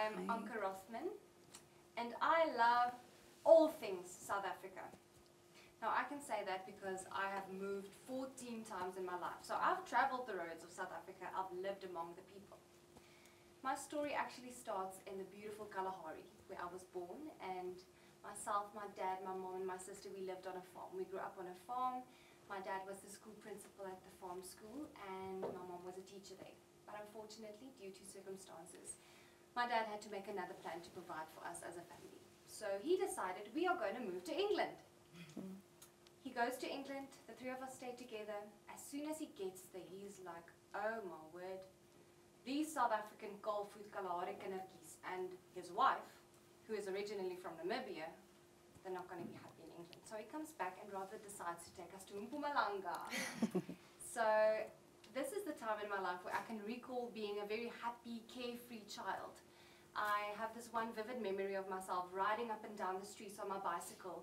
I'm Anke Rothman, and I love all things South Africa. Now I can say that because I have moved 14 times in my life. So I've traveled the roads of South Africa, I've lived among the people. My story actually starts in the beautiful Kalahari, where I was born, and myself, my dad, my mom and my sister, we lived on a farm. We grew up on a farm. My dad was the school principal at the farm school, and my mom was a teacher there. But unfortunately, due to circumstances, my dad had to make another plan to provide for us as a family. So he decided we are going to move to England. He goes to England, the three of us stay together. As soon as he gets there, he's like, oh my word, these South African cold food Kalahari kindertjies and his wife, who is originally from Namibia, they're not going to be happy in England. So he comes back and rather decides to take us to Mpumalanga. So this is the time in my life where I can recall being a very happy, carefree child. I have this one vivid memory of myself riding up and down the streets on my bicycle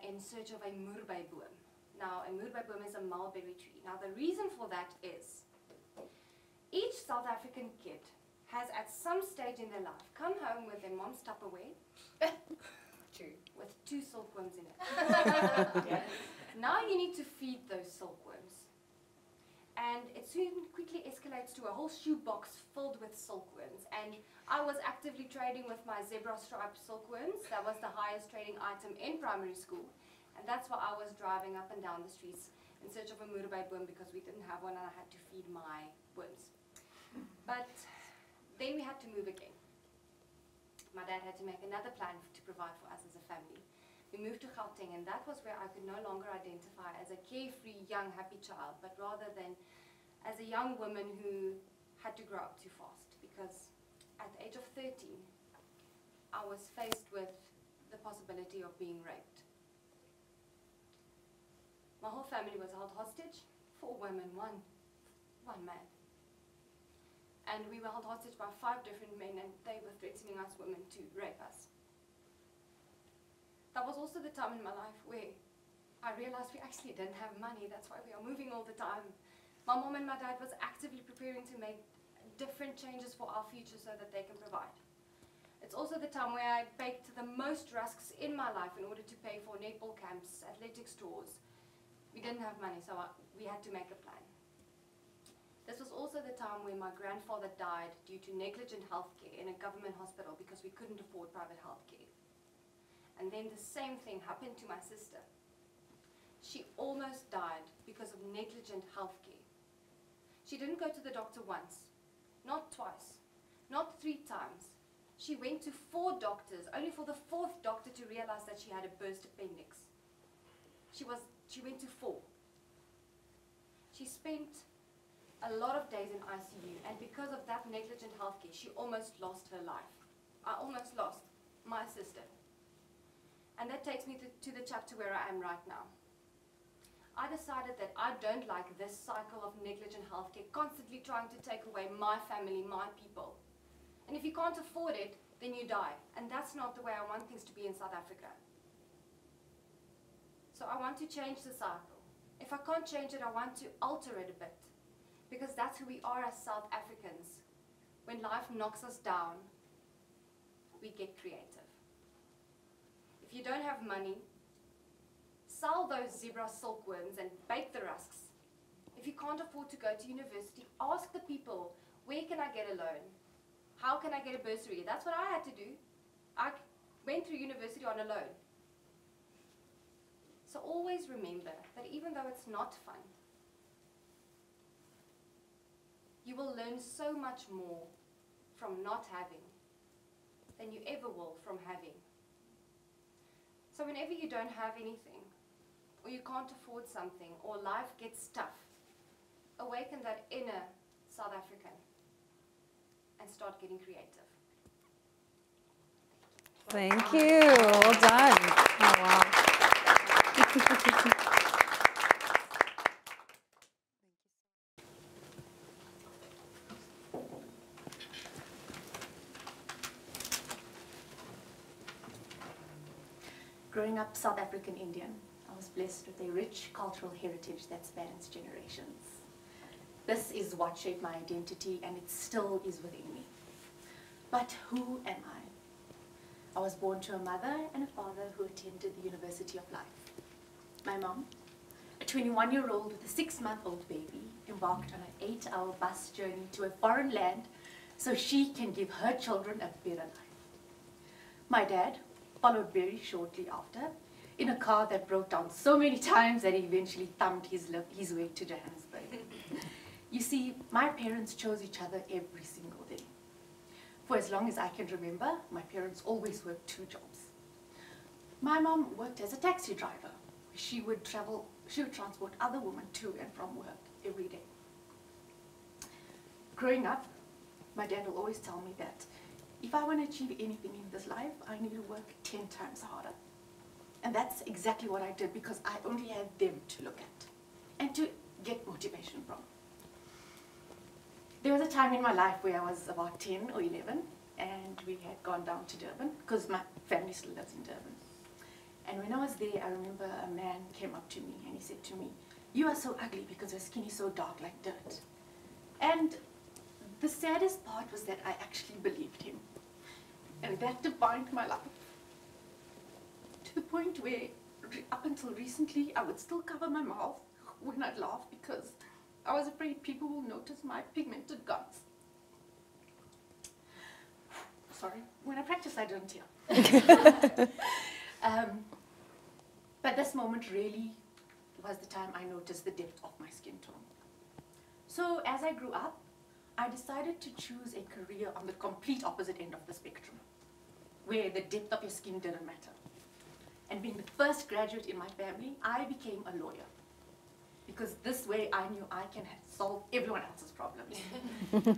in search of a moerbeiboom. Now, a moerbeiboom is a mulberry tree. Now, the reason for that is each South African kid has at some stage in their life come home with their mom's Tupperware with 2 silkworms in it. Yeah. Now you need to feed those silkworms. And it soon quickly escalates to a whole shoebox filled with silkworms. And I was actively trading with my zebra-striped silkworms. That was the highest trading item in primary school. And that's why I was driving up and down the streets in search of a moerbeiboom because we didn't have one and I had to feed my worms. But then we had to move again. My dad had to make another plan to provide for us as a family. We moved to Gauteng, and that was where I could no longer identify as a carefree, young, happy child, but rather than as a young woman who had to grow up too fast. Because at the age of 13, I was faced with the possibility of being raped. My whole family was held hostage, 4 women, one man. And we were held hostage by 5 different men, and they were threatening us women to rape us. That was also the time in my life where I realized we actually didn't have money. That's why we are moving all the time. My mom and my dad was actively preparing to make different changes for our future so that they can provide. It's also the time where I baked the most rusks in my life in order to pay for netball camps, athletic stores. We didn't have money, so we had to make a plan. This was also the time when my grandfather died due to negligent healthcare in a government hospital because we couldn't afford private healthcare. And then the same thing happened to my sister. She almost died because of negligent healthcare. She didn't go to the doctor once, not twice, not 3 times. She went to 4 doctors, only for the 4th doctor to realize that she had a burst appendix. She went to 4. She spent a lot of days in ICU, and because of that negligent healthcare, she almost lost her life. I almost lost my sister. And that takes me to the chapter where I am right now. I decided that I don't like this cycle of negligent healthcare, constantly trying to take away my family, my people. And if you can't afford it, then you die. And that's not the way I want things to be in South Africa. So I want to change the cycle. If I can't change it, I want to alter it a bit. Because that's who we are as South Africans. When life knocks us down, we get creative. If you don't have money, sell those zebra silkworms and bake the rusks. If you can't afford to go to university, ask the people, where can I get a loan? How can I get a bursary? That's what I had to do. I went through university on a loan. So always remember that even though it's not fun, you will learn so much more from not having than you ever will from having. So whenever you don't have anything, or you can't afford something, or life gets tough, awaken that inner South African and start getting creative. Thank you. Well done. Oh, wow. Growing up South African Indian, I was blessed with a rich cultural heritage that spans generations. This is what shaped my identity, and it still is within me. But who am I? I was born to a mother and a father who attended the University of Life. My mom, a 21-year-old with a 6-month-old baby, embarked on an 8-hour bus journey to a foreign land so she can give her children a better life. My dad followed very shortly after in a car that broke down so many times that he eventually thumbed his way to Johannesburg. You see, my parents chose each other every single day. For as long as I can remember, my parents always worked 2 jobs. My mom worked as a taxi driver. She would transport other women to and from work every day. Growing up, my dad will always tell me that if I want to achieve anything in this life, I need to work 10 times harder. And that's exactly what I did, because I only had them to look at and to get motivation from. There was a time in my life where I was about 10 or 11, and we had gone down to Durban, because my family still lives in Durban. And when I was there, I remember a man came up to me and he said to me, "You are so ugly because your skin is so dark like dirt." And the saddest part was that I actually believed him. And that defined my life. To the point where, up until recently, I would still cover my mouth when I'd laugh because I was afraid people will notice my pigmented gums. Sorry, when I practice I don't tear. But this moment really was the time I noticed the depth of my skin tone. So as I grew up, I decided to choose a career on the complete opposite end of the spectrum, where the depth of your skin didn't matter. And being the first graduate in my family, I became a lawyer. Because this way I knew I can solve everyone else's problems.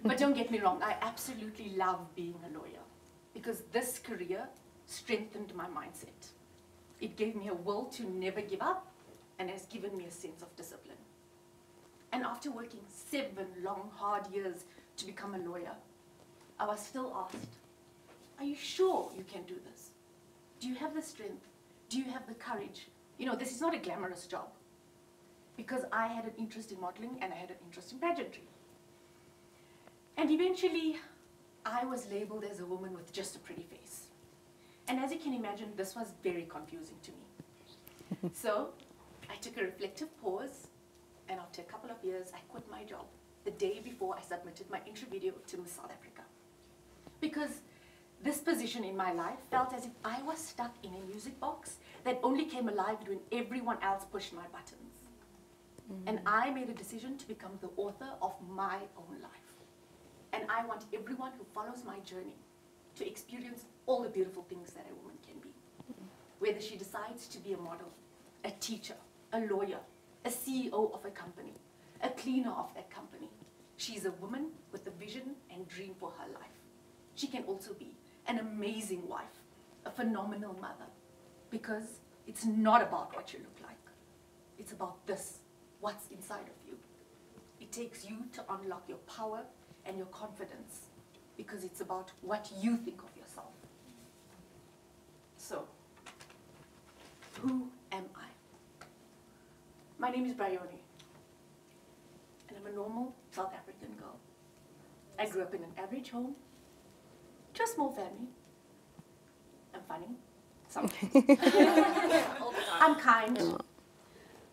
But don't get me wrong, I absolutely love being a lawyer. Because this career strengthened my mindset. It gave me a will to never give up, and has given me a sense of discipline. And after working 7 long, hard years to become a lawyer, I was still asked, "Are you sure you can do this? Do you have the strength? Do you have the courage? You know, this is not a glamorous job." Because I had an interest in modeling and I had an interest in pageantry. And eventually, I was labeled as a woman with just a pretty face. And as you can imagine, this was very confusing to me. So I took a reflective pause, and after a couple of years, I quit my job the day before I submitted my entry video to Miss South Africa. Because this position in my life felt as if I was stuck in a music box that only came alive when everyone else pushed my buttons. And I made a decision to become the author of my own life. And I want everyone who follows my journey to experience all the beautiful things that a woman can be. Whether she decides to be a model, a teacher, a lawyer, a CEO of a company, a cleaner of that company, she's a woman with a vision and dream for her life. She can also be an amazing wife, a phenomenal mother, because it's not about what you look like. It's about this, what's inside of you. It takes you to unlock your power and your confidence, because it's about what you think of yourself. So, who am I? My name is Bryony, and I'm a normal South African girl. I grew up in an average home, to a small family. I'm funny, sometimes. I'm kind,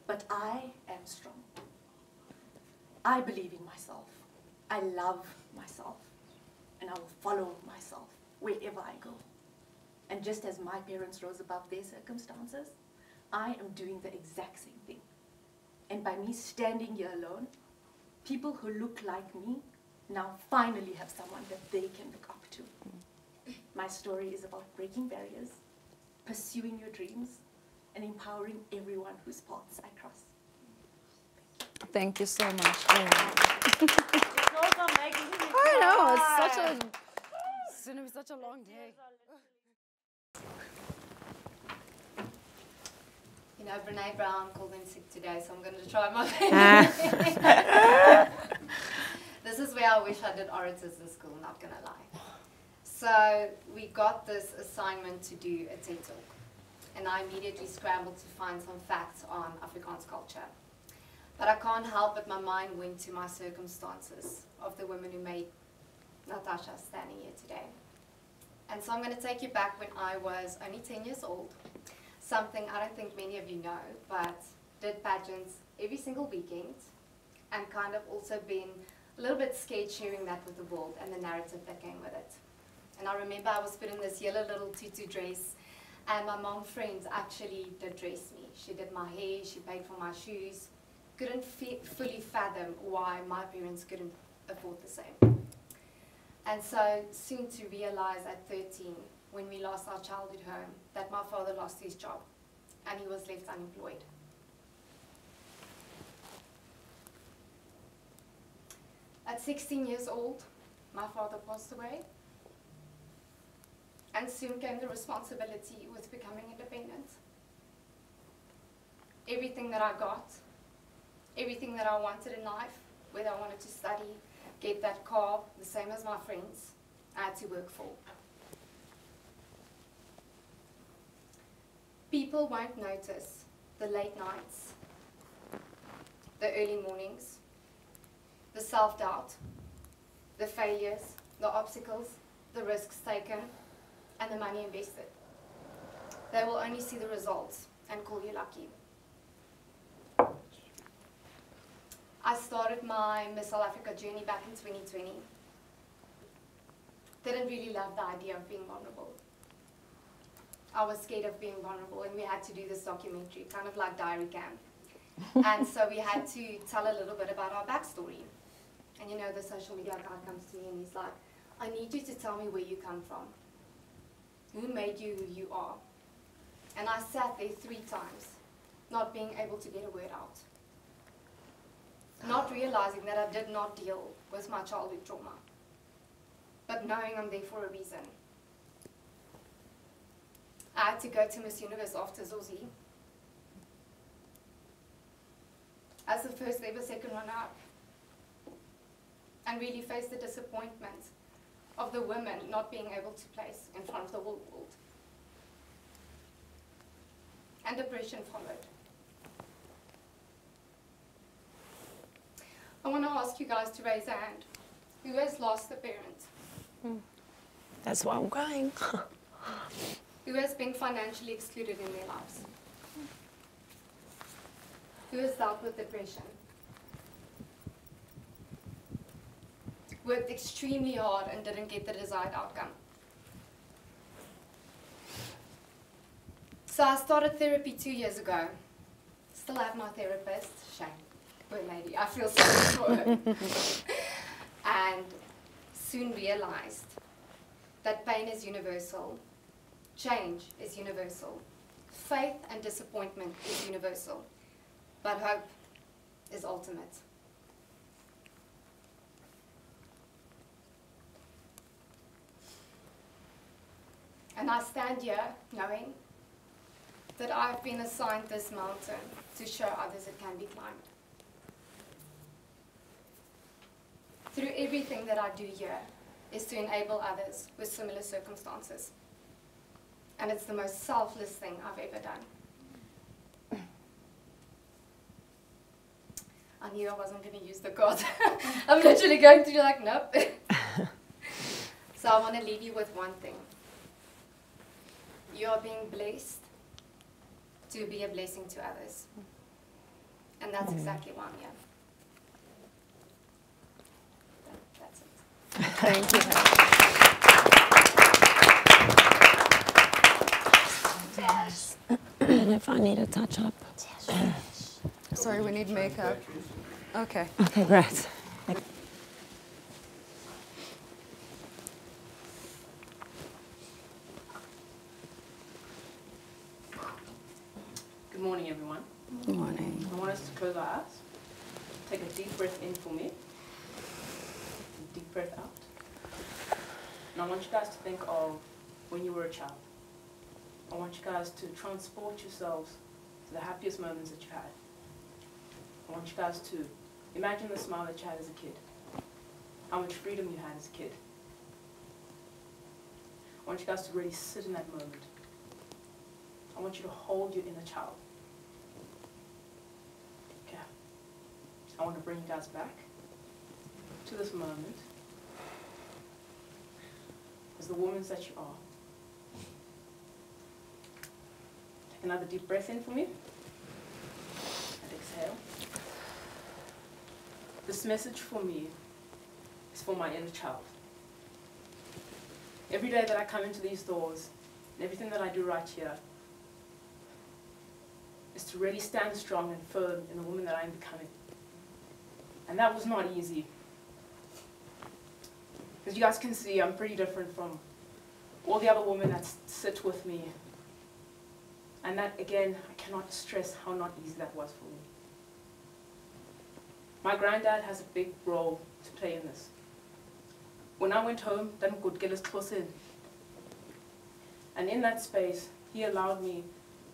but I am strong. I believe in myself. I love myself, and I will follow myself wherever I go. And just as my parents rose above their circumstances, I am doing the exact same thing. And by me standing here alone, people who look like me now finally have someone that they can look up to. My story is about breaking barriers, pursuing your dreams, and empowering everyone whose paths I cross. Thank you so much. Oh. I know, it's going to be such a long day. You know, Brene Brown called in sick today, so I'm going to try my best. This is where I wish I did orators in school, not going to lie. So we got this assignment to do a TED Talk, and I immediately scrambled to find some facts on Afrikaans culture. But I can't help but my mind went to my circumstances of the women who made Natasha standing here today. And so I'm going to take you back when I was only 10 years old. Something I don't think many of you know, but did pageants every single weekend and kind of also been a little bit scared sharing that with the world and the narrative that came with it. And I remember I was put in this yellow little tutu dress, and my mom friends actually did dress me. She did my hair, she paid for my shoes. Couldn't fully fathom why my parents couldn't afford the same. And so soon to realize at 13, when we lost our childhood home, that my father lost his job and he was left unemployed. At 16 years old, my father passed away, and soon came the responsibility with becoming independent. Everything that I got, everything that I wanted in life, whether I wanted to study, get that car, the same as my friends, I had to work for. People won't notice the late nights, the early mornings, the self-doubt, the failures, the obstacles, the risks taken, and the money invested. They will only see the results and call you lucky. I started my Miss South Africa journey back in 2020. Didn't really love the idea of being vulnerable. I was scared of being vulnerable, and we had to do this documentary, kind of like diary cam. And so we had to tell a little bit about our backstory. And you know, the social media guy comes to me and he's like, I need you to tell me where you come from. Who made you who you are? And I sat there 3 times, not being able to get a word out. Not realizing that I did not deal with my childhood trauma, but knowing I'm there for a reason. I had to go to Miss Universe after Zosie as the first ever second runner-up, and really face the disappointment of the women not being able to place in front of the whole world. And depression followed. I want to ask you guys to raise a hand. Who has lost a parent? That's why I'm crying. Who has been financially excluded in their lives? Who has dealt with depression? Worked extremely hard and didn't get the desired outcome. So I started therapy 2 years ago. Still have my therapist. Shame. Poor lady. I feel sorry for her. And soon realized that pain is universal. Change is universal. Faith and disappointment is universal. But hope is ultimate. And I stand here knowing that I've been assigned this mountain to show others it can be climbed. Through everything that I do here is to enable others with similar circumstances. And it's the most selfless thing I've ever done. I knew I wasn't going to use the card. I'm literally going to be like, nope. So I want to leave you with one thing. You are being blessed to be a blessing to others. And that's exactly why I'm here. That's it. Thank you. Yes. And if I need a touch up. Sorry, we need makeup. Okay. Okay, great. Good morning, everyone. Good morning. I want us to close our eyes. Take a deep breath in for me. A deep breath out. And I want you guys to think of when you were a child. I want you guys to transport yourselves to the happiest moments that you had. I want you guys to imagine the smile that you had as a kid. How much freedom you had as a kid. I want you guys to really sit in that moment. I want you to hold your inner child. Okay. I want to bring you guys back to this moment as the woman that you are. Take another deep breath in for me. And exhale. This message for me is for my inner child. Every day that I come into these doors, and everything that I do right here, is to really stand strong and firm in the woman that I am becoming. And that was not easy. As you guys can see, I'm pretty different from all the other women that sit with me. And that, again, I cannot stress how not easy that was for me. My granddad has a big role to play in this. When I went home, then good get us close in. And in that space, he allowed me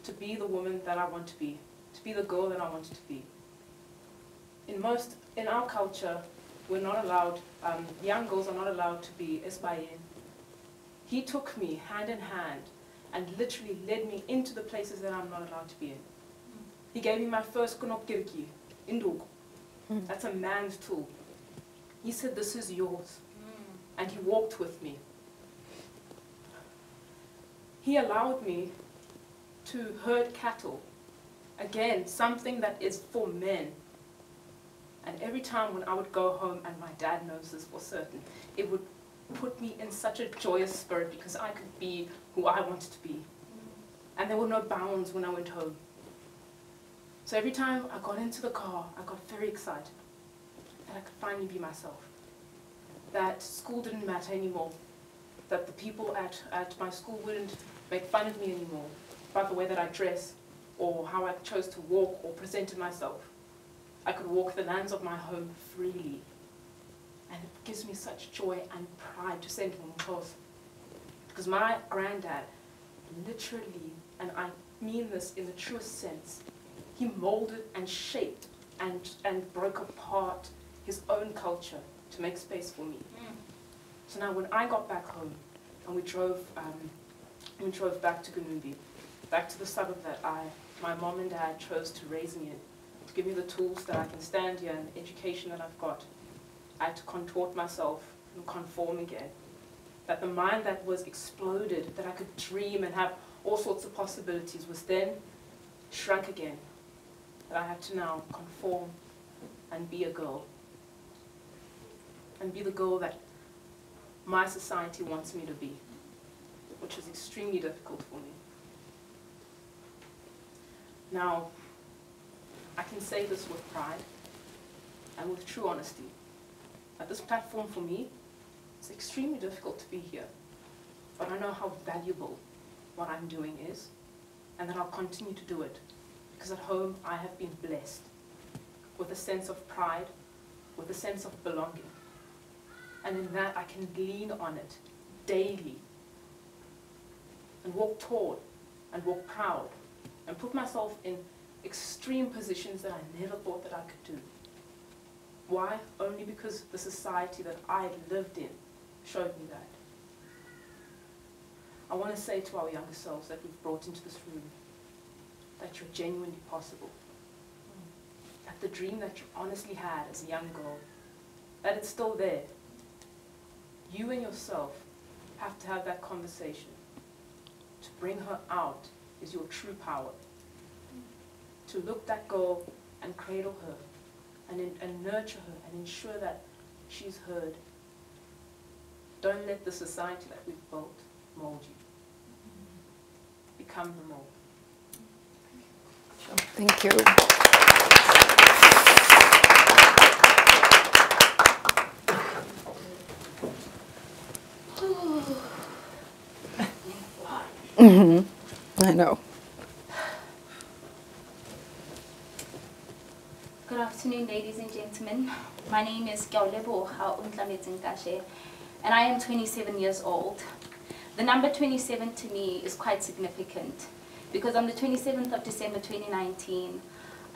to be the woman that I want to be the girl that I wanted to be. In our culture, we're not allowed, young girls are not allowed to be esbayin. He took me hand in hand and literally led me into the places that I'm not allowed to be in. He gave me my first konopkirki, induk. That's a man's tool. He said, this is yours. And he walked with me. He allowed me to herd cattle. Again, something that is for men. And every time when I would go home, and my dad knows this for certain, it would put me in such a joyous spirit because I could be who I wanted to be. And there were no bounds when I went home. So every time I got into the car, I got very excited that I could finally be myself. That school didn't matter anymore. That the people at my school wouldn't make fun of me anymore about the way that I dress or how I chose to walk or presented myself. I could walk the lands of my home freely. And it gives me such joy and pride to send him close. Because my granddad, literally, and I mean this in the truest sense, he molded and shaped and broke apart his own culture to make space for me. So now when I got back home and we drove back to Gunumbi, back to the suburb that my mom and dad chose to raise me in, to give me the tools that I can stand here and the education that I've got, I had to contort myself and conform again. That the mind that was exploded, that I could dream and have all sorts of possibilities, was then shrunk again. That I had to now conform and be a girl. And be the girl that my society wants me to be, which is extremely difficult for me. Now, I can say this with pride and with true honesty, that this platform for me, it's extremely difficult to be here, but I know how valuable what I'm doing is, and that I'll continue to do it, because at home I have been blessed with a sense of pride, with a sense of belonging. And in that I can lean on it daily and walk tall and walk proud and put myself in extreme positions that I never thought that I could do. Why? Only because the society that I lived in showed me that. I want to say to our younger selves that we've brought into this room that you're genuinely possible. That the dream that you honestly had as a young girl, that it's still there. You and yourself have to have that conversation. To bring her out is your true power. To look that girl and cradle her and nurture her and ensure that she's heard. Don't let the society that we've built mold you. Become the mold. Thank you. I know. Good afternoon, ladies and gentlemen. My name is Gauleboha Untlametsingashe, and I am 27 years old. The number 27 to me is quite significant because on the 27th of December 2019,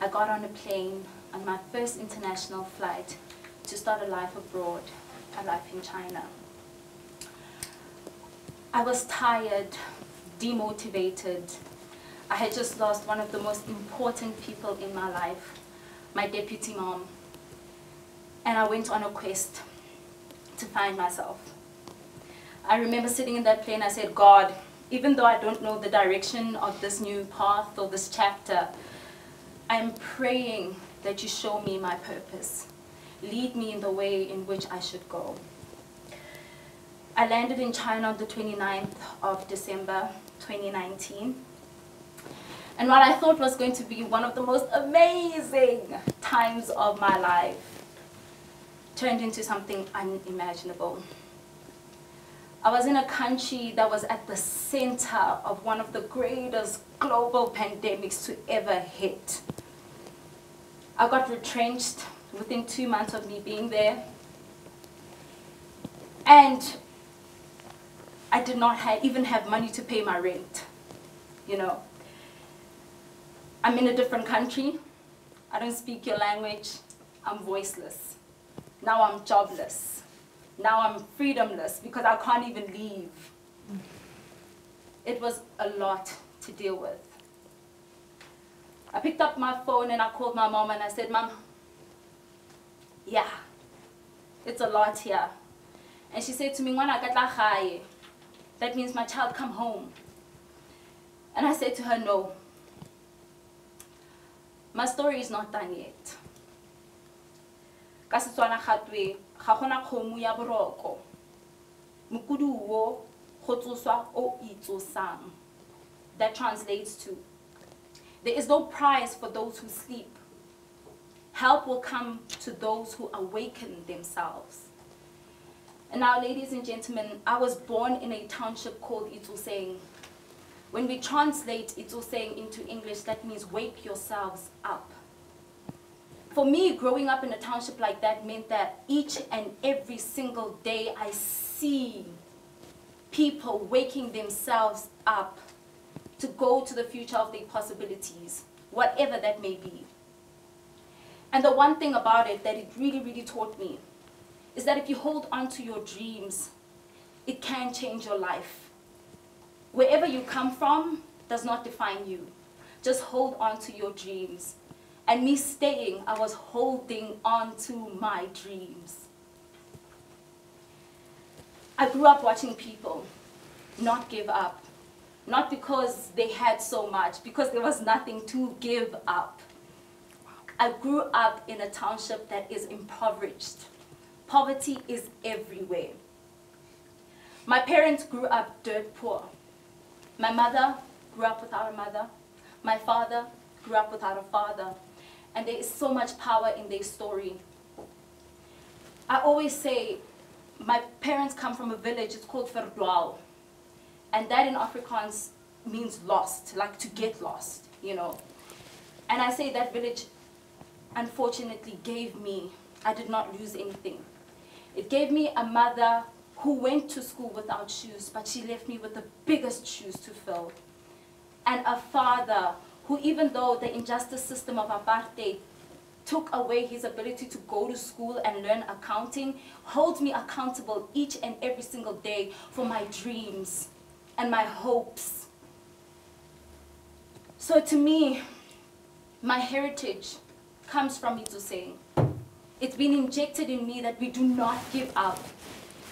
I got on a plane on my first international flight to start a life abroad, a life in China. I was tired, demotivated. I had just lost one of the most important people in my life, my deputy mom. And I went on a quest to find myself. I remember sitting in that plane, I said, God, even though I don't know the direction of this new path or this chapter, I'm praying that you show me my purpose. Lead me in the way in which I should go. I landed in China on the 29th of December, 2019. And what I thought was going to be one of the most amazing times of my life turned into something unimaginable. I was in a country that was at the center of one of the greatest global pandemics to ever hit. I got retrenched within 2 months of me being there. And I did not even have money to pay my rent, you know. I'm in a different country. I don't speak your language. I'm voiceless. Now I'm jobless. Now I'm freedomless because I can't even leave. It was a lot to deal with. I picked up my phone and I called my mom and I said, Mom, yeah, it's a lot here. And she said to me, "Ngwana ka tla gae." That means my child come home. And I said to her, no. My story is not done yet. Ka Setswana gatwe ga gona kgomo ya boroko. Mokudu wo go tsoswa o itsosang. That translates to, there is no prize for those who sleep. Help will come to those who awaken themselves. And now, ladies and gentlemen, I was born in a township called Itsoseng. When we translate Itsoseng into English, that means wake yourselves up. For me, growing up in a township like that meant that each and every single day I see people waking themselves up to go to the future of their possibilities, whatever that may be. And the one thing about it that it really, really taught me is that if you hold on to your dreams, it can change your life. Wherever you come from does not define you. Just hold on to your dreams. And me staying, I was holding on to my dreams. I grew up watching people not give up. Not because they had so much, because there was nothing to give up. I grew up in a township that is impoverished. Poverty is everywhere. My parents grew up dirt poor. My mother grew up without a mother. My father grew up without a father. And there is so much power in their story. I always say, my parents come from a village, it's called Verdwaal. And that in Afrikaans means lost, like to get lost, you know. And I say that village, unfortunately, gave me, I did not lose anything. It gave me a mother who went to school without shoes, but she left me with the biggest shoes to fill. And a father who, even though the injustice system of apartheid took away his ability to go to school and learn accounting, holds me accountable each and every single day for my dreams and my hopes. So to me, my heritage comes from Itsoseng. It's been injected in me that we do not give up.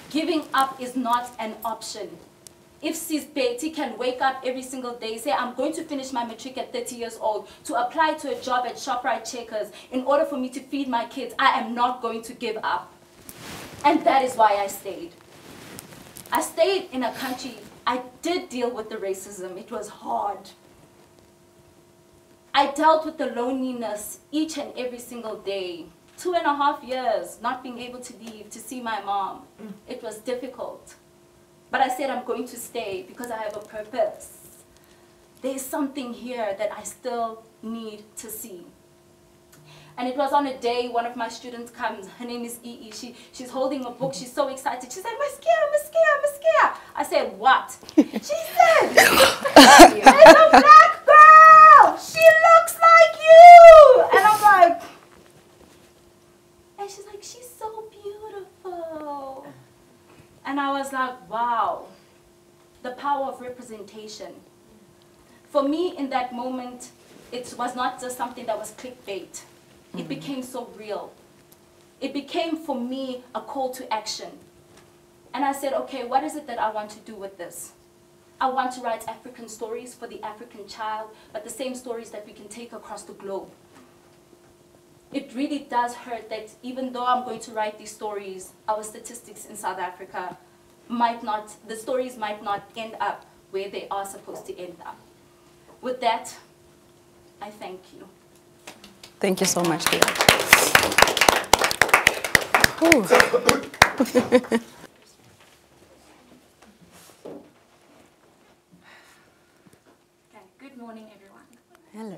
Giving up is not an option. If Sis Betty can wake up every single day, say, I'm going to finish my matric at 30 years old, to apply to a job at ShopRite Checkers in order for me to feed my kids, I am not going to give up. And that is why I stayed. I stayed in a country, I did deal with the racism. It was hard. I dealt with the loneliness each and every single day. 2.5 years not being able to leave to see my mom. It was difficult. But I said I'm going to stay because I have a purpose. There's something here that I still need to see. And it was on a day one of my students comes, her name is Ii, she's holding a book, she's so excited. She said, Maskia. I said, what? She said, there's a black girl! She looks like you! And I'm like, and she's like, she's so beautiful. And I was like, wow, the power of representation. For me, in that moment, it was not just something that was clickbait. It became so real. It became, for me, a call to action. And I said, okay, what is it that I want to do with this? I want to write African stories for the African child, but the same stories that we can take across the globe. It really does hurt that even though I'm going to write these stories, our statistics in South Africa the stories might not end up where they are supposed to end up. With that, I thank you. Thank you so much, dear. Ooh. Okay, good morning, everyone. Hello.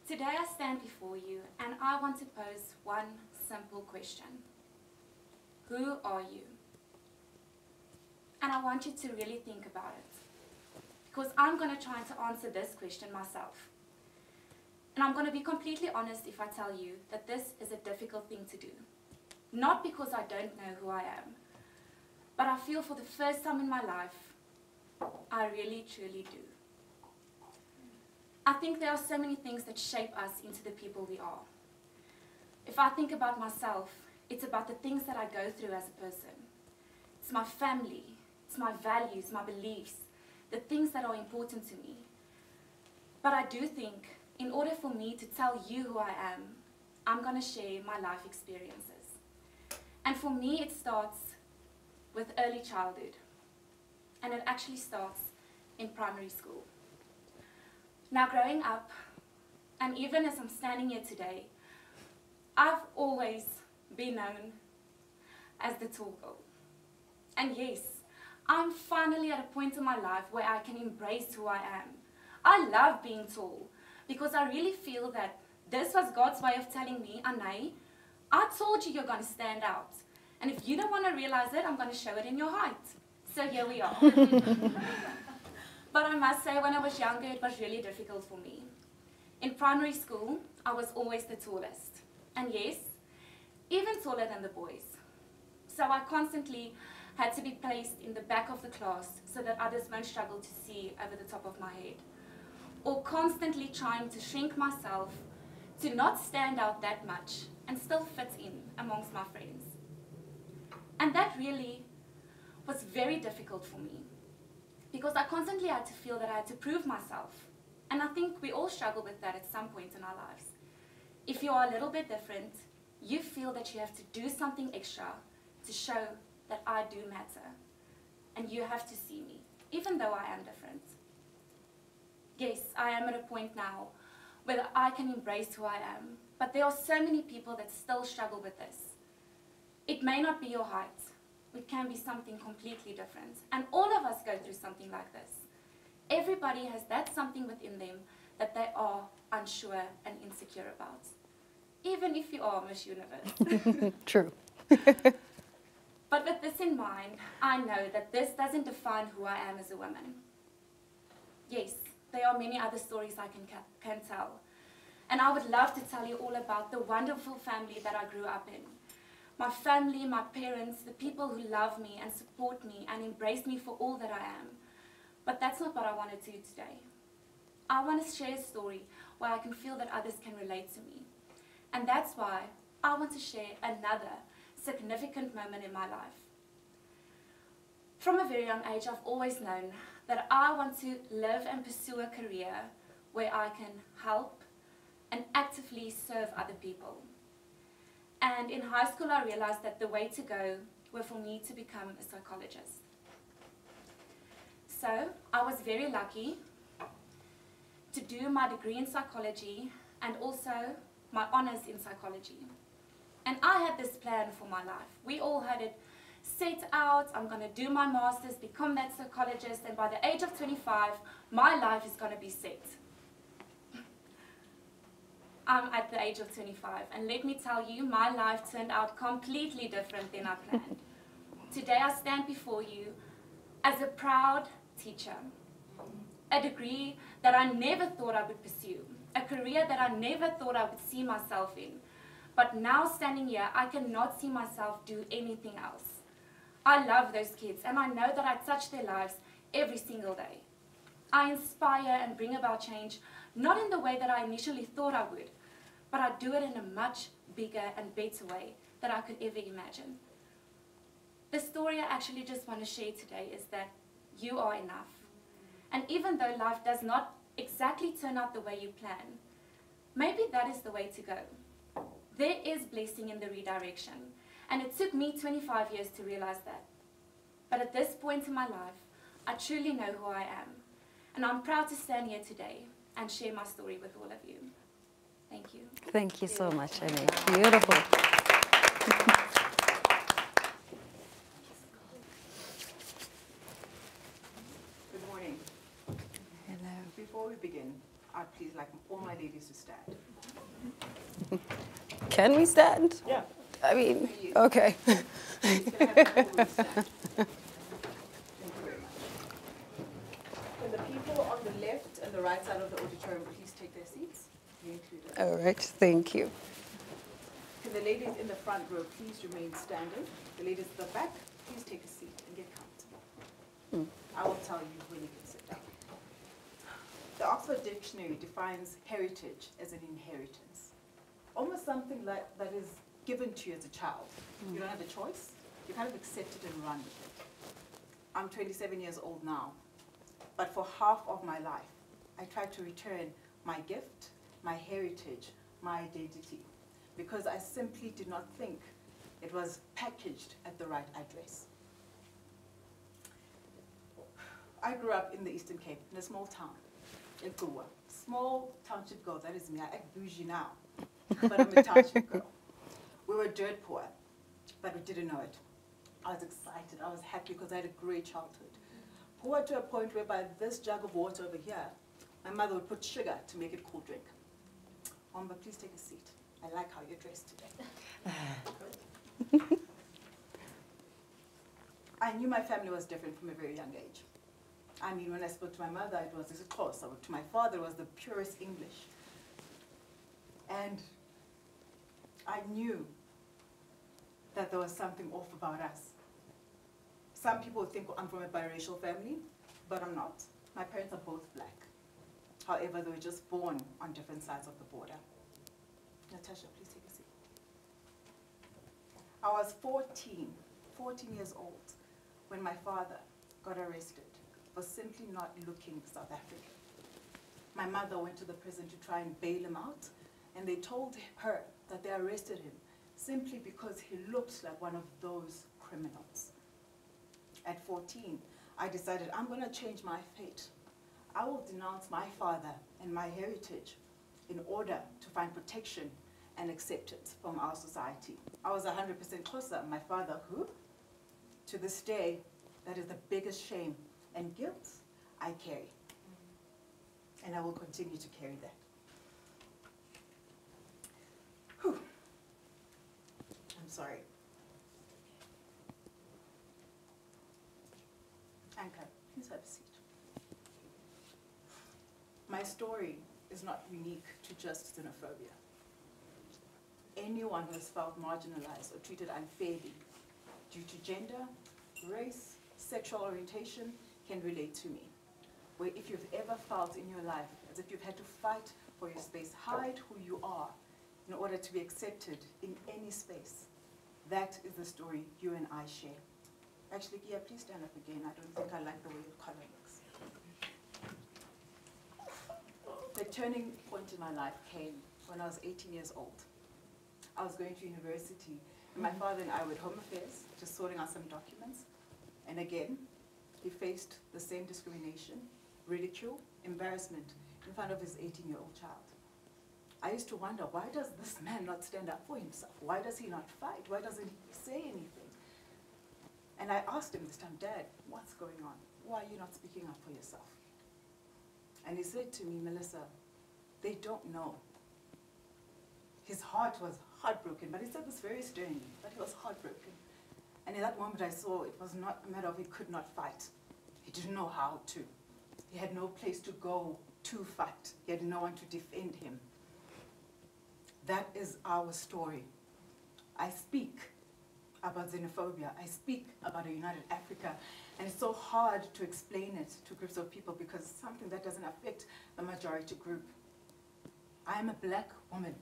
Today I stand before you and I want to pose one simple question. Who are you? And I want you to really think about it, because I'm going to try to answer this question myself. And I'm going to be completely honest if I tell you that this is a difficult thing to do. Not because I don't know who I am, but I feel for the first time in my life, I really truly do. I think there are so many things that shape us into the people we are. If I think about myself, it's about the things that I go through as a person. It's my family, it's my values, my beliefs, the things that are important to me. But I do think in order for me to tell you who I am, I'm going to share my life experiences. And for me, it starts with early childhood. And it actually starts in primary school. Now, growing up, and even as I'm standing here today, I've always been known as the tall girl. And yes, I'm finally at a point in my life where I can embrace who I am. I love being tall because I really feel that this was God's way of telling me, Anay, I told you you're going to stand out. And if you don't want to realize it, I'm going to show it in your height. So here we are. But I must say, when I was younger, it was really difficult for me. In primary school, I was always the tallest. And yes, even taller than the boys. So I constantly had to be placed in the back of the class so that others won't struggle to see over the top of my head. Or constantly trying to shrink myself to not stand out that much and still fit in amongst my friends. And that really was very difficult for me, because I constantly had to feel that I had to prove myself. And I think we all struggle with that at some point in our lives. If you are a little bit different, you feel that you have to do something extra to show that I do matter. And you have to see me, even though I am different. Yes, I am at a point now where I can embrace who I am, but there are so many people that still struggle with this. It may not be your height. It can be something completely different. And all of us go through something like this. Everybody has that something within them that they are unsure and insecure about. Even if you are Miss Universe. True. But with this in mind, I know that this doesn't define who I am as a woman. Yes, there are many other stories I can tell. And I would love to tell you all about the wonderful family that I grew up in. My family, my parents, the people who love me and support me and embrace me for all that I am. But that's not what I want to do today. I want to share a story where I can feel that others can relate to me. And that's why I want to share another significant moment in my life. From a very young age, I've always known that I want to live and pursue a career where I can help and actively serve other people. And in high school, I realized that the way to go was for me to become a psychologist. So I was very lucky to do my degree in psychology and also my honors in psychology. And I had this plan for my life. We all had it set out. I'm going to do my master's, become that psychologist, and by the age of 25, my life is going to be set. I'm at the age of 25, and let me tell you, my life turned out completely different than I planned. Today I stand before you as a proud teacher, a degree that I never thought I would pursue, a career that I never thought I would see myself in. But now standing here, I cannot see myself do anything else. I love those kids, and I know that I touch their lives every single day. I inspire and bring about change, not in the way that I initially thought I would, but I do it in a much bigger and better way that I could ever imagine. The story I actually just want to share today is that you are enough. And even though life does not exactly turn out the way you plan, maybe that is the way to go. There is blessing in the redirection, and it took me 25 years to realize that. But at this point in my life, I truly know who I am, and I'm proud to stand here today and share my story with all of you. Thank you. Thank you so much, Annie. Beautiful. Good morning. Hello. Before we begin, I'd please like all my ladies to stand. Can we stand? Yeah. I mean, okay. Please can I have all of you stand? Thank you very much. Can the people on the left and the right side of the auditorium please take their seats? You included. All right, thank you. Can the ladies in the front row please remain standing? The ladies at the back, please take a seat and get comfortable. I will tell you when you can sit down. The Oxford Dictionary defines heritage as an inheritance. Almost something like that is given to you as a child. You don't have a choice. You kind of accept it and run with it. I'm 27 years old now, but for half of my life, I tried to return my gift, my heritage, my identity, because I simply did not think it was packaged at the right address. I grew up in the Eastern Cape, in a small town, in Kuwa. Small township girl, that is me. I act bougie now, but I'm a township girl. We were dirt poor, but we didn't know it. I was excited, I was happy because I had a great childhood. Poor to a point whereby this jug of water over here, my mother would put sugar to make it cool drink. Mama, please take a seat. I like how you're dressed today. I knew my family was different from a very young age. I mean, when I spoke to my mother, it was close. To my father, it was the purest English. And I knew that there was something off about us. Some people think I'm from a biracial family, but I'm not. My parents are both black. However, they were just born on different sides of the border. Natasha, please take a seat. I was 14 years old, when my father got arrested for simply not looking South African. My mother went to the prison to try and bail him out, and they told her that they arrested him simply because he looked like one of those criminals. At 14, I decided I'm going to change my fate. I will denounce my father and my heritage in order to find protection and acceptance from our society. I was 100% closer. My father, who, to this day, that is the biggest shame and guilt I carry. And I will continue to carry that. Whew. I'm sorry. Anka, please have a seat. My story is not unique to just xenophobia. Anyone who has felt marginalized or treated unfairly due to gender, race, sexual orientation can relate to me. Where if you've ever felt in your life as if you've had to fight for your space, hide who you are in order to be accepted in any space, that is the story you and I share. Actually, Gia, please stand up again. I don't think I like the way your color looks. The turning point in my life came when I was 18 years old. I was going to university, and my father and I were at Home Affairs, just sorting out some documents. And again, he faced the same discrimination, ridicule, embarrassment in front of his 18-year-old child. I used to wonder, why does this man not stand up for himself? Why does he not fight? Why doesn't he say anything? And I asked him this time, Dad, what's going on? Why are you not speaking up for yourself? And he said to me, Melissa, they don't know. His heart was heartbroken, but he said this very sternly, but he was heartbroken. And in that moment I saw it was not a matter of he could not fight. He didn't know how to. He had no place to go to fight. He had no one to defend him. That is our story. I speak about xenophobia. I speak about a united Africa. And it's so hard to explain it to groups of people because it's something that doesn't affect the majority group. I am a black woman,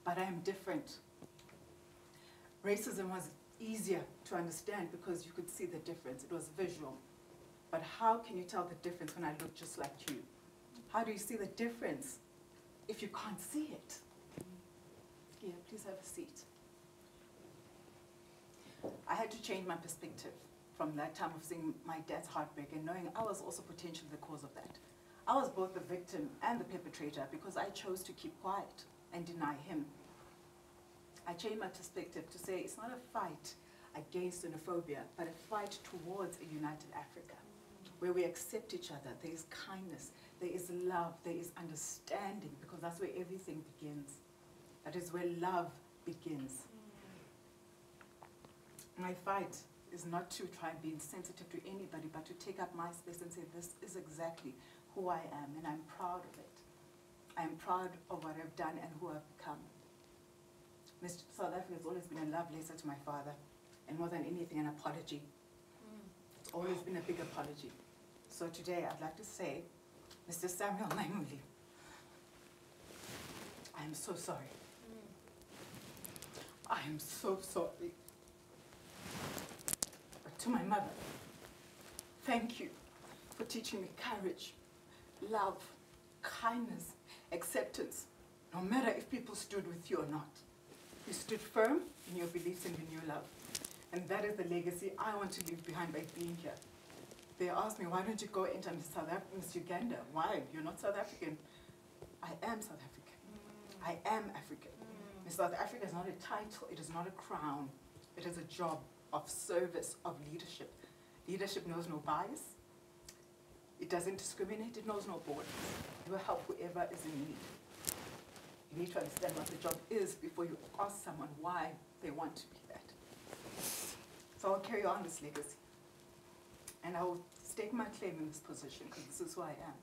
but I am different. Racism was easier to understand because you could see the difference. It was visual. But how can you tell the difference when I look just like you? How do you see the difference if you can't see it? Yeah, please have a seat. I had to change my perspective from that time of seeing my dad's heartbreak and knowing I was also potentially the cause of that. I was both the victim and the perpetrator because I chose to keep quiet and deny him. I changed my perspective to say it's not a fight against xenophobia, but a fight towards a united Africa, where we accept each other. There is kindness, there is love, there is understanding, because that's where everything begins. That is where love begins. My fight is not to try and be insensitive to anybody, but to take up my space and say, this is exactly who I am, and I'm proud of it. I'm proud of what I've done and who I've become. South Africa has always been a love letter to my father, and more than anything, an apology. It's always been a big apology. So today, I'd like to say, Mr. Samuel Naimuli, I am so sorry. I am so sorry. But to my mother, thank you for teaching me courage, love, kindness, acceptance, no matter if people stood with you or not. You stood firm in your beliefs and in your love. And that is the legacy I want to leave behind by being here. They asked me, why don't you go enter Miss Uganda? Why? You're not South African. I am South African. I am African. Miss South Africa is not a title. It is not a crown. It is a job of service, of leadership. Leadership knows no bias. It doesn't discriminate. It knows no borders. You will help whoever is in need. You need to understand what the job is before you ask someone why they want to be that. So I'll carry on this legacy. And I will stake my claim in this position because this is who I am.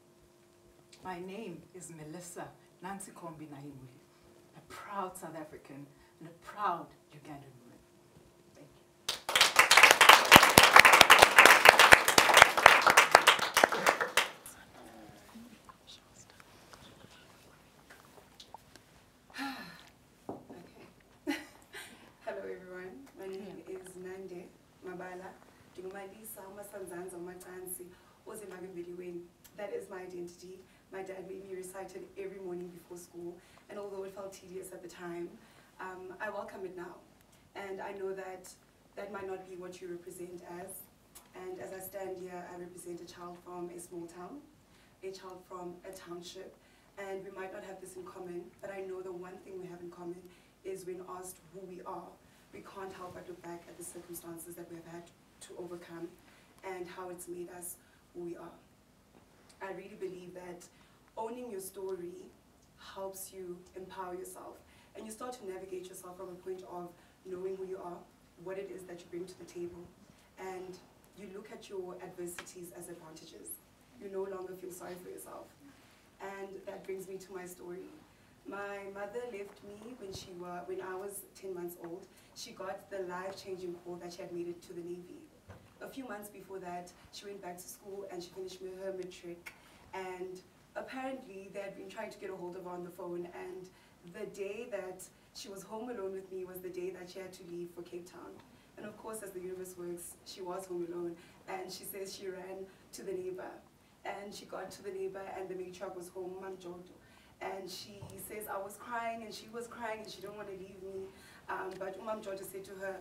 My name is Melissa Nancy Kombi Naimuli, a proud South African and a proud Ugandan woman. Thank you. Okay. Hello everyone. My name is Nande Mabala. That is my identity. My dad made me recite it every morning before school, and although it felt tedious at the time, I welcome it now. And I know that that might not be what you represent as. And as I stand here, I represent a child from a small town, a child from a township, and we might not have this in common, but I know the one thing we have in common is when asked who we are, we can't help but look back at the circumstances that we have had to overcome and how it's made us who we are. I really believe that owning your story helps you empower yourself, and you start to navigate yourself from a point of knowing who you are, what it is that you bring to the table, and you look at your adversities as advantages. You no longer feel sorry for yourself. And that brings me to my story. My mother left me when I was 10 months old. She got the life-changing call that she had made it to the Navy. A few months before that, she went back to school and she finished her matric. And apparently, they had been trying to get a hold of her on the phone. And the day that she was home alone with me was the day that she had to leave for Cape Town. And of course, as the universe works, she was home alone. And she says she ran to the neighbor. And she got to the neighbor and the matriarch was home, Mam Jodo. And she says, I was crying and she was crying and she didn't want to leave me. But Mam Jodo said to her,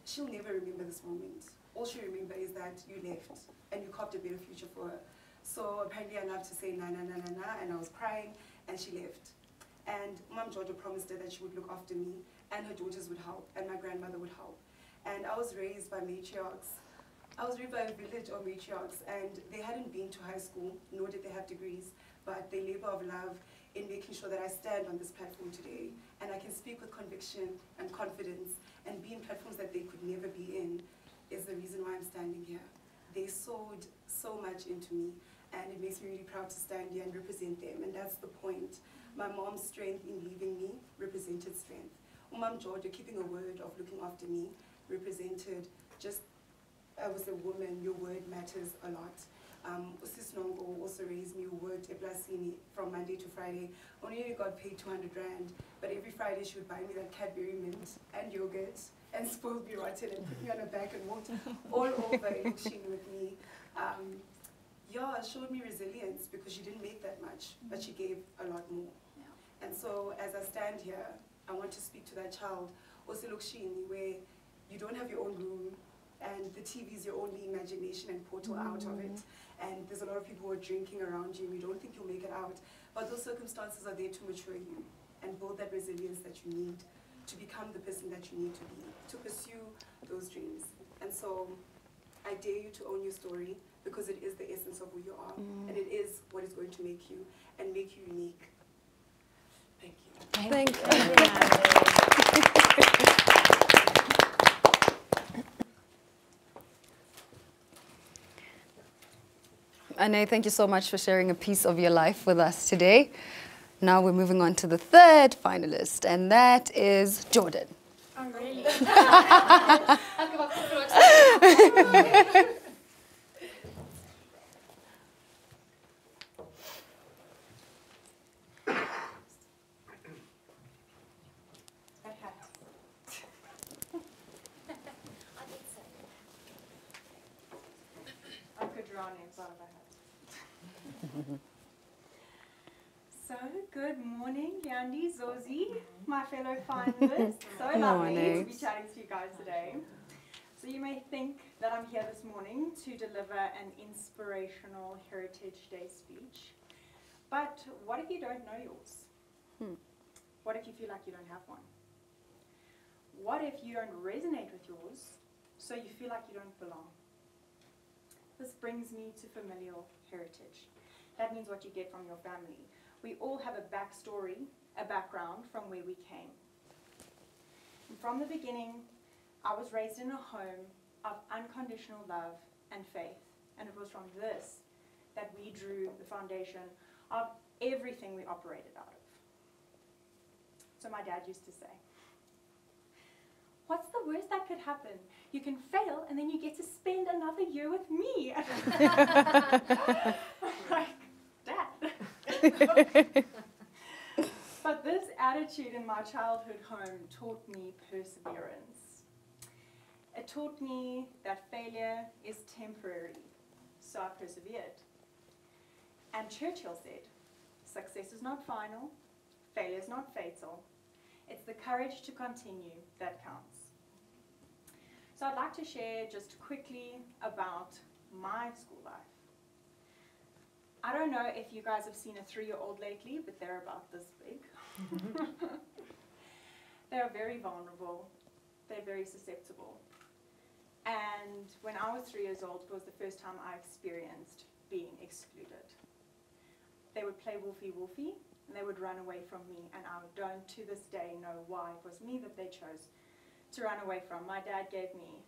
she'll never remember this moment. All she remembers is that you left and you carved a better future for her. So apparently I loved to say na na na na na, and I was crying and she left. And Mam Jodo promised her that she would look after me and her daughters would help and my grandmother would help. And I was raised by matriarchs. I was raised by a village of matriarchs, and they hadn't been to high school, nor did they have degrees, but they labor of love in making sure that I stand on this platform today, and I can speak with conviction and confidence, and be in platforms that they could never be in, is the reason why I'm standing here. They sowed so much into me, and it makes me really proud to stand here and represent them, and that's the point. My mom's strength in leaving me represented strength. Umam Georgia, keeping a word of looking after me, represented just, I was a woman, your word matters a lot. Sis Nongo also raised me, who worked at Blasini from Monday to Friday. Only got paid 200 rand, but every Friday she would buy me that Cadbury mint and yogurt and spoiled me rotten and put me on her back and walked all over Luxin with me. Yeah, showed me resilience because she didn't make that much, but she gave a lot more. Yeah. And so as I stand here, I want to speak to that child, also Luxin, where you don't have your own room, and the TV is your only imagination and portal out of it. And there's a lot of people who are drinking around you, and you don't think you'll make it out. But those circumstances are there to mature you and build that resilience that you need to become the person that you need to be, to pursue those dreams. And so I dare you to own your story, because it is the essence of who you are, and it is what is going to make you and make you unique. Thank you. Thank you. Ane, thank you so much for sharing a piece of your life with us today. Now we're moving on to the third finalist, and that is Jordan. Oh, really? I could draw names out of my head. So, good morning, Yandi, Zozi, my fellow finalists. So lovely to be chatting to you guys today. So you may think that I'm here this morning to deliver an inspirational Heritage Day speech. But what if you don't know yours? What if you feel like you don't have one? What if you don't resonate with yours, so you feel like you don't belong? This brings me to familial heritage. That means what you get from your family. We all have a backstory, a background from where we came. And from the beginning, I was raised in a home of unconditional love and faith. And it was from this that we drew the foundation of everything we operated out of. So my dad used to say, "What's the worst that could happen? You can fail and then you get to spend another year with me." I'm like, Dad. But this attitude in my childhood home taught me perseverance. It taught me that failure is temporary, so I persevered. And Churchill said, "Success is not final, failure is not fatal. It's the courage to continue that counts." So I'd like to share just quickly about my school life. I don't know if you guys have seen a 3-year-old lately, but they're about this big. They're very vulnerable. They're very susceptible. And when I was 3 years old, it was the first time I experienced being excluded. They would play woofy woofy, and they would run away from me, and I don't to this day know why it was me that they chose to run away from. My dad gave me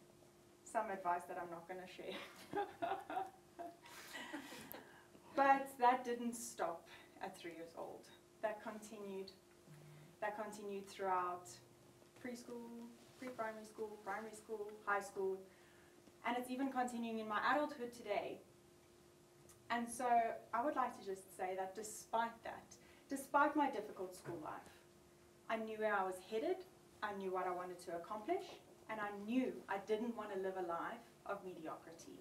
some advice that I'm not going to share. But that didn't stop at 3 years old. That continued throughout preschool, pre-primary school, primary school, high school, and it's even continuing in my adulthood today. And so I would like to just say that despite my difficult school life, I knew where I was headed, I knew what I wanted to accomplish, and I knew I didn't want to live a life of mediocrity.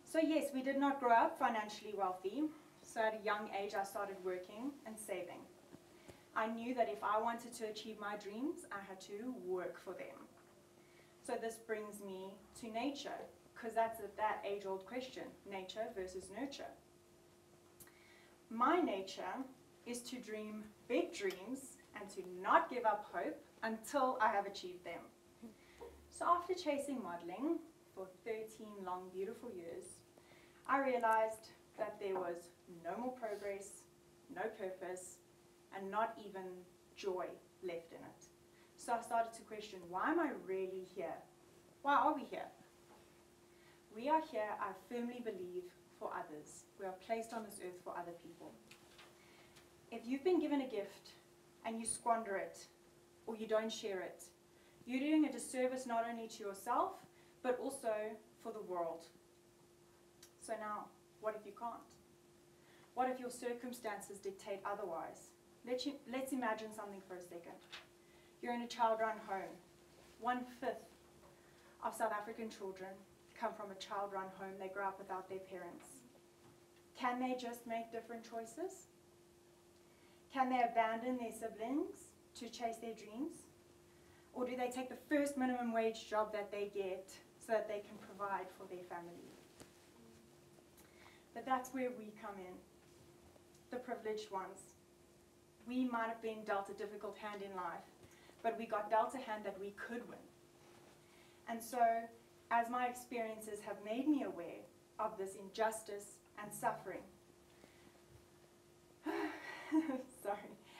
So yes, we did not grow up financially wealthy, so at a young age I started working and saving. I knew that if I wanted to achieve my dreams, I had to work for them. So this brings me to nature, because that's that age-old question, nature versus nurture. My nature is to dream big dreams and to not give up hope until I have achieved them. So after chasing modeling for 13 long, beautiful years, I realized that there was no more progress, no purpose, and not even joy left in it. So I started to question, why am I really here? Why are we here? We are here, I firmly believe, for others. We are placed on this earth for other people. If you've been given a gift and you squander it, or you don't share it, you're doing a disservice not only to yourself, but also for the world. So now, what if you can't? What if your circumstances dictate otherwise? Let's imagine something for a second. You're in a child-run home. 1/5 of South African children come from a child-run home. They grow up without their parents. Can they just make different choices? Can they abandon their siblings to chase their dreams? Or do they take the first minimum wage job that they get so that they can provide for their family? But that's where we come in, the privileged ones. We might have been dealt a difficult hand in life, but we got dealt a hand that we could win. And so, as my experiences have made me aware of this injustice and suffering,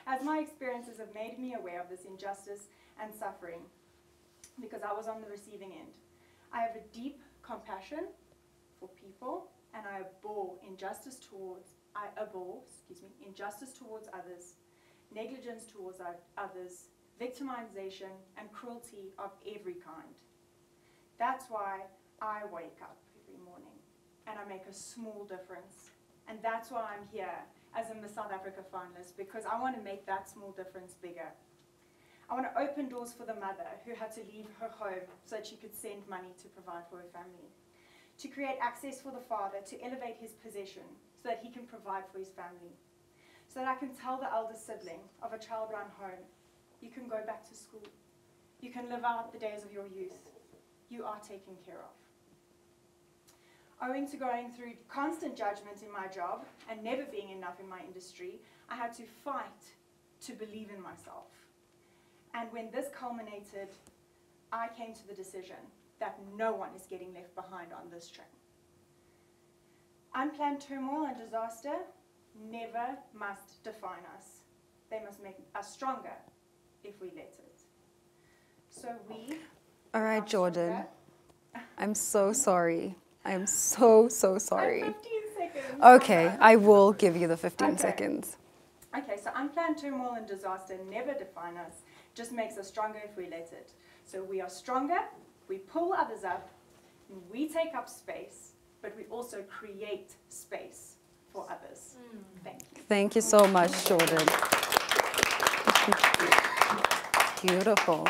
as my experiences have made me aware of this injustice and suffering, because I was on the receiving end, I have a deep compassion for people, and I abhor injustice towards others, negligence towards others, victimization, and cruelty of every kind. That's why I wake up every morning and I make a small difference. And that's why I'm here as a Miss South Africa finalist, because I want to make that small difference bigger. I want to open doors for the mother who had to leave her home so that she could send money to provide for her family. To create access for the father to elevate his position so that he can provide for his family. So that I can tell the elder sibling of a child-run home, you can go back to school. You can live out the days of your youth. You are taken care of. Owing to going through constant judgment in my job and never being enough in my industry, I had to fight to believe in myself. And when this culminated, I came to the decision that no one is getting left behind on this train. Unplanned turmoil and disaster never must define us. They must make us stronger if we let it. So we... All right, Jordan. I'm so sorry. I am so sorry. 15 seconds. Okay, I will give you the 15 seconds. Okay, so unplanned turmoil and disaster never define us, just makes us stronger if we let it. So we are stronger, we pull others up, and we take up space, but we also create space for others. Thank you. Thank you so much, Jordan. Beautiful.